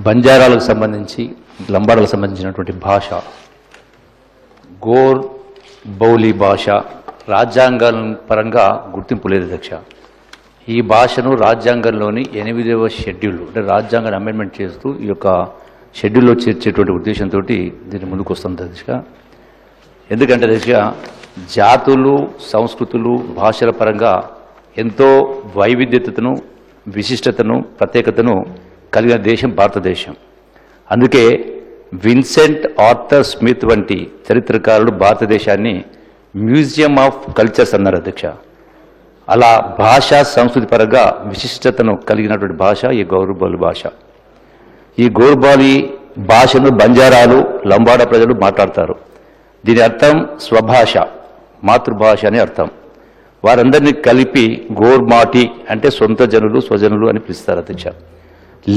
బంజారాలకు సంబంధించి లంబాడాలకు సంబంధించినటువంటి భాష గోర్ బౌలి భాష రాజ్యాంగం పరంగా గుర్తింపు లేదు అధ్యక్ష. ఈ భాషను రాజ్యాంగంలోని 8వ షెడ్యూల్ అంటే రాజ్యాంగాన్ని అమెండ్మెంట్ చేస్తూ ఈ యొక్క షెడ్యూల్లో చేర్చేటువంటి ఉద్దేశంతో దీన్ని ముందుకు వస్తుంది అధ్యక్ష. ఎందుకంటే అధ్యక్ష జాతులు సంస్కృతులు భాషల పరంగా ఎంతో వైవిధ్యతను విశిష్టతను ప్రత్యేకతను కలిగిన దేశం భారతదేశం. అందుకే విన్సెంట్ ఆర్థర్ స్మిత్ వంటి చరిత్రకారులు భారతదేశాన్ని మ్యూజియం ఆఫ్ కల్చర్స్ అన్నారు అధ్యక్ష. అలా భాషా సంస్కృతి పరంగా విశిష్టతను కలిగినటువంటి భాష ఈ గౌరబాలి భాష. ఈ గౌరబాలి భాషను బంజారాలు లంబాడా ప్రజలు మాట్లాడతారు. దీని అర్థం స్వభాష మాతృభాష అని అర్థం. వారందరినీ కలిపి గోర్మాటి అంటే సొంత జనులు స్వజనులు అని పిలుస్తారు అధ్యక్ష.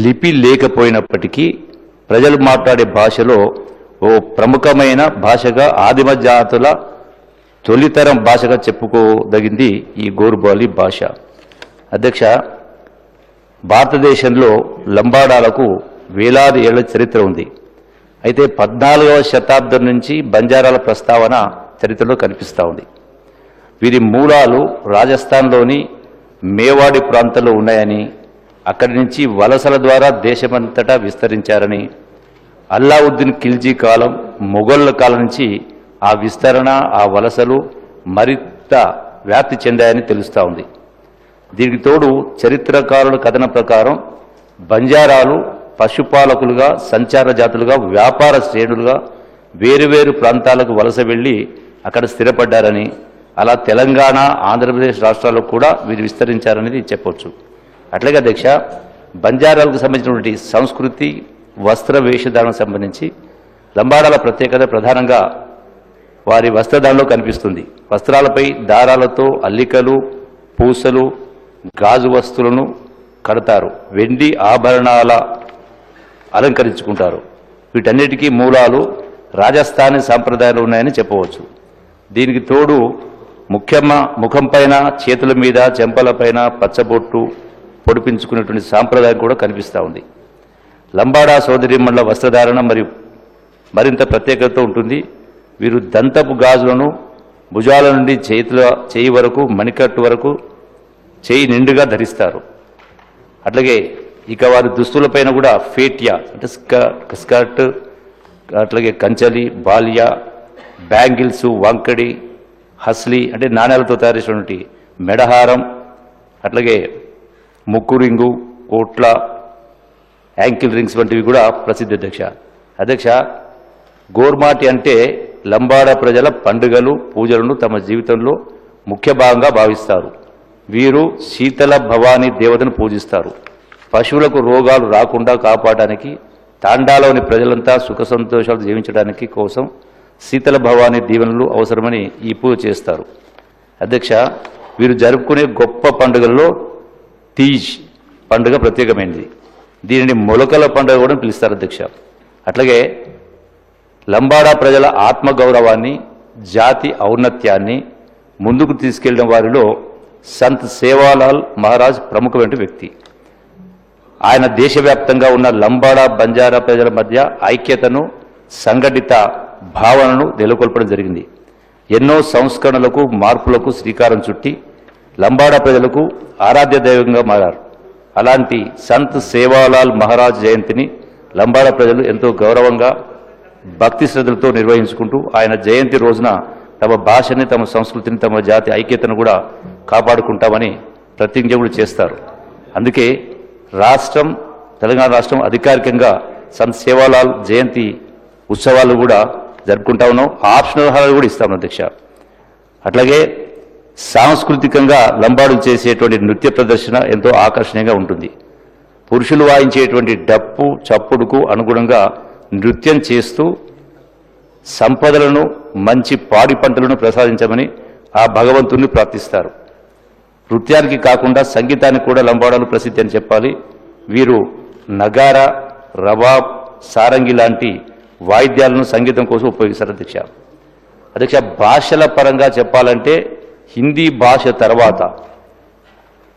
లిపి లేకపోయినప్పటికీ ప్రజలు మాట్లాడే భాషలో ఓ ప్రముఖమైన భాషగా ఆదిమ జాతుల తొలితరం భాషగా చెప్పుకోదగింది ఈ గోర్బాలి భాష అధ్యక్ష. భారతదేశంలో లంబాడాలకు వేలాది ఏళ్ల చరిత్ర ఉంది. అయితే 14వ శతాబ్దం నుంచి బంజారాల ప్రస్తావన చరిత్రలో కనిపిస్తూ ఉంది. వీరి మూలాలు రాజస్థాన్లోని మేవాడి ప్రాంతంలో ఉన్నాయని, అక్కడి నుంచి వలసల ద్వారా దేశమంతటా విస్తరించారని, అల్లావుద్దీన్ ఖిల్జీ కాలం మొఘళ్ల కాలం నుంచి ఆ విస్తరణ ఆ వలసలు మరింత వ్యాప్తి చెందాయని తెలుస్తూ ఉంది. దీనికి తోడు చరిత్రకారుల కథనం ప్రకారం బంజారాలు పశుపాలకులుగా సంచార జాతులుగా వ్యాపార శ్రేణులుగా వేరువేరు ప్రాంతాలకు వలస వెళ్ళి అక్కడ స్థిరపడ్డారని, అలా తెలంగాణ ఆంధ్రప్రదేశ్ రాష్ట్రాల్లో కూడా వీరు విస్తరించారనేది చెప్పవచ్చు. అట్లాగే అధ్యక్ష బంజారాలకు సంబంధించినటువంటి సంస్కృతి వస్త్ర వేషధారణకు సంబంధించి లంబాడాల ప్రత్యేకత ప్రధానంగా వారి వస్త్రధారణలో కనిపిస్తుంది. వస్త్రాలపై దారాలతో అల్లికలు పూసలు గాజు వస్తువులను కడతారు. వెండి ఆభరణాల అలంకరించుకుంటారు. వీటన్నిటికీ మూలాలు రాజస్థానీ సాంప్రదాయాలు ఉన్నాయని చెప్పవచ్చు. దీనికి తోడు ముఖం పైన చేతుల మీద చెంపలపైన పచ్చబొట్టు పొడిపించుకునేటువంటి సాంప్రదాయం కూడా కనిపిస్తూ ఉంది. లంబాడా సోదరీమణుల వస్త్రధారణ మరింత ప్రత్యేకతతో ఉంటుంది. వీరు దంతపు గాజులను భుజాల నుండి చేయి వరకు మణికట్టు వరకు చేయి నిండుగా ధరిస్తారు. అట్లాగే ఇక వారి దుస్తులపైన కూడా ఫేటియా అంటే స్కర్ట్, అట్లాగే కంచలి, బాలియా, బ్యాంగిల్స్, వంకడి, హస్లీ అంటే నాణ్యాలతో తయారు చేసినటువంటి మెడహారం, అట్లాగే ముక్కు రింగు, కోట్ల, యాంకిల్ రింగ్స్ వంటివి కూడా ప్రసిద్ధి అధ్యక్ష. గోర్మాటి అంటే లంబాడా ప్రజల పండుగలు పూజలను తమ జీవితంలో ముఖ్య భాగంగా భావిస్తారు. వీరు శీతల భవానీ దేవతను పూజిస్తారు. పశువులకు రోగాలు రాకుండా కాపాడడానికి తాండాలోని ప్రజలంతా సుఖ సంతోషాలు జీవించడానికి కోసం శీతల భవానీ దీవెనలు అవసరమని ఈ పూజ చేస్తారు అధ్యక్ష. వీరు జరుపుకునే గొప్ప పండుగల్లో తీజ్ పండుగ ప్రత్యేకమైనది. దీనిని మొలకల పండుగ కూడా పిలుస్తారు అధ్యక్ష. అట్లాగే లంబాడా ప్రజల ఆత్మగౌరవాన్ని జాతి ఔన్నత్యాన్ని ముందుకు తీసుకెళ్లిన వారిలో సంత్ సేవాలాల్ మహారాజ్ ప్రముఖమైన వ్యక్తి. ఆయన దేశవ్యాప్తంగా ఉన్న లంబాడా బంజారా ప్రజల మధ్య ఐక్యతను సంఘటిత భావనను నెలకొల్పడం జరిగింది. ఎన్నో సంస్కరణలకు మార్పులకు శ్రీకారం చుట్టి లంబాడా ప్రజలకు ఆరాధ్య దైవంగా మారారు. అలాంటి సంత్ సేవాలాల్ మహారాజ్ జయంతిని లంబాడా ప్రజలు ఎంతో గౌరవంగా భక్తి శ్రద్ధలతో నిర్వహించుకుంటూ ఆయన జయంతి రోజున తమ భాషని తమ సంస్కృతిని తమ జాతి ఐక్యతను కూడా కాపాడుకుంటామని ప్రతిజ్ఞ కూడా చేస్తారు. అందుకే తెలంగాణ రాష్ట్రం అధికారికంగా సంత్ సేవాలాల్ జయంతి ఉత్సవాలు కూడా జరుపుకుంటా ఉన్నాం. ఆప్షనల్ హారాలు కూడా ఇస్తాం అధ్యక్ష. అట్లాగే సాంస్కృతికంగా లంబాడులు చేసేటువంటి నృత్య ప్రదర్శన ఎంతో ఆకర్షణీయంగా ఉంటుంది. పురుషులు వాయించేటువంటి డప్పు చప్పుడుకు అనుగుణంగా నృత్యం చేస్తూ సంపదలను మంచి పాడి పంటలను ప్రసాదించమని ఆ భగవంతుణ్ణి ప్రార్థిస్తారు. నృత్యానికి కాకుండా సంగీతానికి కూడా లంబాడాలు ప్రసిద్ధి అని చెప్పాలి. వీరు నగారా, రబాబ్, సారంగి లాంటి వాయిద్యాలను సంగీతం కోసం ఉపయోగిస్తారు అధ్యక్ష. భాషల పరంగా చెప్పాలంటే హిందీ భాష తర్వాత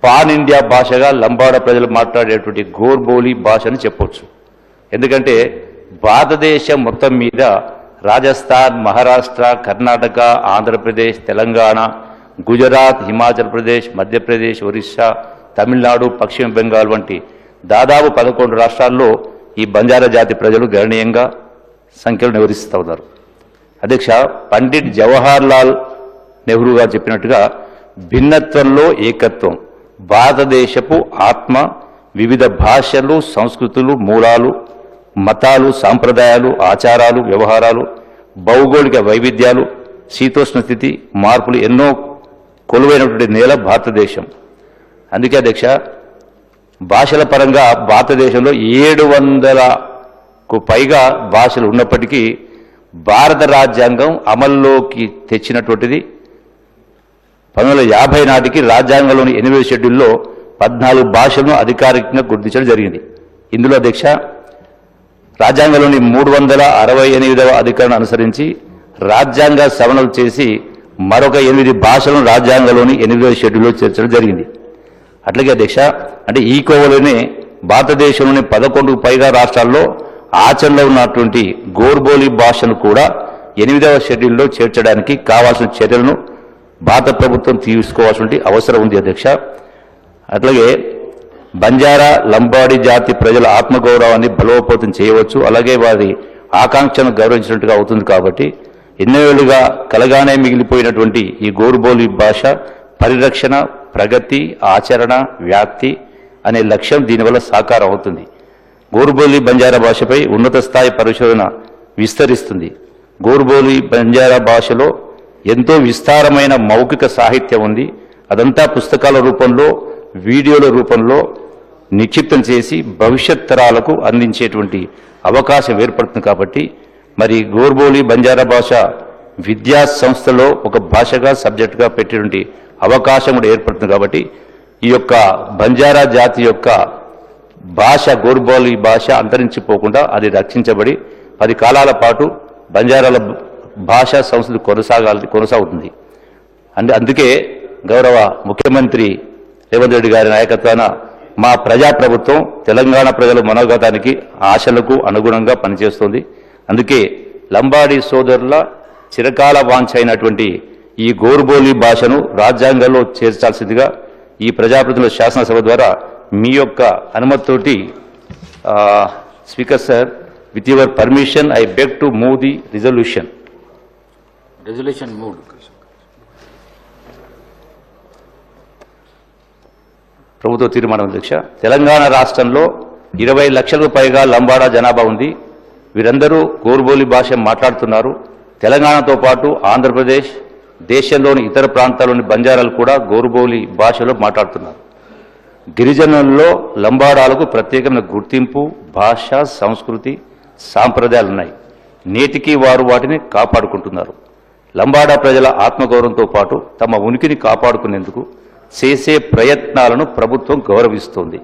పాన్ ఇండియా భాషగా లంబాడా ప్రజలు మాట్లాడేటువంటి గోర్బోలి భాష అని చెప్పవచ్చు. ఎందుకంటే భారతదేశం మొత్తం మీద రాజస్థాన్, మహారాష్ట్ర, కర్ణాటక, ఆంధ్రప్రదేశ్, తెలంగాణ, గుజరాత్, హిమాచల్ ప్రదేశ్, మధ్యప్రదేశ్, ఒరిస్సా, తమిళనాడు, పశ్చిమ బెంగాల్ వంటి దాదాపు 11 రాష్ట్రాల్లో ఈ బంజారా జాతి ప్రజలు గణనీయంగా సంఖ్యలో నివసిస్తూ ఉన్నారు. అధ్యక్ష, పండిట్ జవహర్ లాల్ నెహ్రూ గారు చెప్పినట్టుగా భిన్నత్వంలో ఏకత్వం, భారతదేశపు ఆత్మ, వివిధ భాషలు, సంస్కృతులు, మూలాలు, మతాలు, సాంప్రదాయాలు, ఆచారాలు, వ్యవహారాలు, భౌగోళిక వైవిధ్యాలు, శీతోష్ణ స్థితి మార్పులు ఎన్నో కొలువైనటువంటి నేల భారతదేశం. అందుకే అధ్యక్ష, భాషల పరంగా భారతదేశంలో 700కు పైగా భాషలు ఉన్నప్పటికీ భారత రాజ్యాంగం అమల్లోకి తెచ్చినటువంటిది 1950 నాటికి రాజ్యాంగంలోని 8వ షెడ్యూల్లో 14 భాషలను అధికారికంగా గుర్తించడం జరిగింది. ఇందులో అధ్యక్ష, రాజ్యాంగంలోని 368వ అధికరణ అనుసరించి రాజ్యాంగ సవరణలు చేసి మరొక 8 భాషలను రాజ్యాంగంలోని 8వ షెడ్యూల్లో చేర్చడం జరిగింది. అట్లాగే అధ్యక్ష, అంటే ఈ కోవలోనే భారతదేశంలోని 11కు పైగా రాష్ట్రాల్లో ఆచరణలో ఉన్నటువంటి గోర్బోలి భాషను కూడా 8వ షెడ్యూల్లో చేర్చడానికి కావాల్సిన చర్యలను భారత ప్రభుత్వం తీసుకోవాల్సిన అవసరం ఉంది అధ్యక్ష. అట్లాగే బంజారా, లంబాడి జాతి ప్రజల ఆత్మగౌరవాన్ని బలోపేతం చేయవచ్చు, అలాగే వారి ఆకాంక్షను గౌరవించినట్టుగా అవుతుంది. కాబట్టి ఎన్నో ఏళ్లుగా కలగానే మిగిలిపోయినటువంటి ఈ గోర్బోలి భాష పరిరక్షణ, ప్రగతి, ఆచరణ, వ్యాప్తి అనే లక్ష్యం దీనివల్ల సాకారం అవుతుంది. గోర్బోలి బంజారా భాషపై ఉన్నత స్థాయి పరిశోధన విస్తరిస్తుంది. గోర్బోలి బంజారా భాషలో ఎంతో విస్తారమైన మౌఖిక సాహిత్యం ఉంది. అదంతా పుస్తకాల రూపంలో, వీడియోల రూపంలో నిక్షిప్తం చేసి భవిష్యత్ తరాలకు అందించేటువంటి అవకాశం ఏర్పడుతుంది. కాబట్టి మరి గోర్బోలి బంజారా భాష విద్యా సంస్థలో ఒక భాషగా, సబ్జెక్టుగా పెట్టేటువంటి అవకాశం కూడా ఏర్పడుతుంది. కాబట్టి ఈ యొక్క బంజారా జాతి యొక్క భాష, గోర్బోలి భాష అంతరించిపోకుండా అది రక్షించబడి 10 కాలాల పాటు బంజారాల భాషా సంస్కృతి కొనసాగుతుంది. అందుకే గౌరవ ముఖ్యమంత్రి రేవంత్ రెడ్డి గారి నాయకత్వాన మా ప్రజాప్రభుత్వం తెలంగాణ ప్రజల మనోగతానికి, ఆశలకు అనుగుణంగా పనిచేస్తుంది. అందుకే లంబాడి సోదరుల చిరకాల వాంఛ అయినటువంటి ఈ గోర్బోలి భాషను రాజ్యాంగంలో చేర్చాల్సిందిగా ఈ ప్రజాప్రతినిధుల శాసనసభ ద్వారా మీ యొక్క అనుమతితోటి speaker sir, with your permission I beg to move the resolution move. ప్రభుత్వ తీర్మానం అధ్యక్ష. తెలంగాణ రాష్ట్రంలో 20 లక్షలకు పైగా లంబాడా జనాభా ఉంది. వీరందరూ గోర్బోలి భాష మాట్లాడుతున్నారు. తెలంగాణతో పాటు ఆంధ్రప్రదేశ్, దేశంలోని ఇతర ప్రాంతాల్లోని బంజారాలు కూడా గోర్బోలి భాషలో మాట్లాడుతున్నారు. గిరిజనుల్లో లంబాడాలకు ప్రత్యేకమైన గుర్తింపు, భాష, సంస్కృతి, సాంప్రదాయాలు ఉన్నాయి. నేటికి వారు వాటిని కాపాడుకుంటున్నారు. లంబాడా ప్రజల ఆత్మగౌరవంతో పాటు తమ ఉనికిని కాపాడుకునేందుకు చేసే ప్రయత్నాలను ప్రభుత్వం గౌరవిస్తోంది.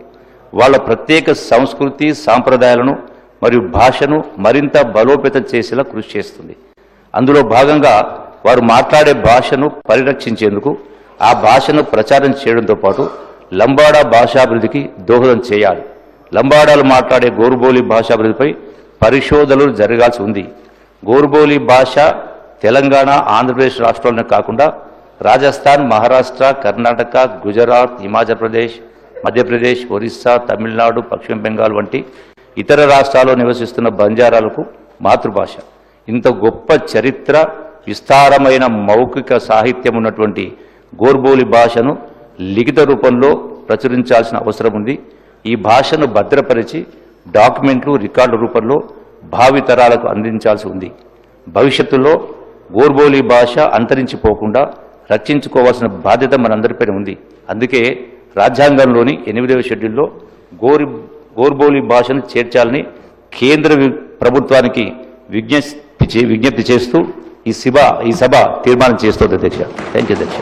వాళ్ళ ప్రత్యేక సంస్కృతి, సాంప్రదాయాలను మరియు భాషను మరింత బలోపేతం చేసేలా కృషి చేస్తుంది. అందులో భాగంగా వారు మాట్లాడే భాషను పరిరక్షించేందుకు ఆ భాషను ప్రచారం చేయడంతో పాటు లంబాడా భాషాభివృద్ధికి దోహదం చేయాలి. లంబాడాలు మాట్లాడే గోర్బోలి భాషాభివృద్ధిపై పరిశోధనలు జరగాల్సి ఉంది. గోర్బోలి భాష తెలంగాణ, ఆంధ్రప్రదేశ్ రాష్ట్రాలనే కాకుండా రాజస్థాన్, మహారాష్ట్ర, కర్ణాటక, గుజరాత్, హిమాచల్ ప్రదేశ్, మధ్యప్రదేశ్, ఒరిస్సా, తమిళనాడు, పశ్చిమ బెంగాల్ వంటి ఇతర రాష్ట్రాల్లో నివసిస్తున్న బంజారాలకు మాతృభాష. ఇంత గొప్ప చరిత్ర, విస్తారమైన మౌఖిక సాహిత్యం ఉన్నటువంటి గోర్బోలి భాషను లిఖిత రూపంలో ప్రచురించాల్సిన అవసరం ఉంది. ఈ భాషను భద్రపరిచి డాక్యుమెంట్లు, రికార్డు రూపంలో భావితరాలకు అందించాల్సి ఉంది. భవిష్యత్తులో గోర్బోలి భాష అంతరించిపోకుండా రక్షించుకోవాల్సిన బాధ్యత మనందరిపైన ఉంది. అందుకే రాజ్యాంగంలోని 8వ షెడ్యూల్లో గోర్బోలి భాషను చేర్చాలని కేంద్ర ప్రభుత్వానికి విజ్ఞప్తి చేస్తూ ఈ సభ తీర్మానం చేస్తోంది అధ్యక్ష. థ్యాంక్ యూ అధ్యక్ష.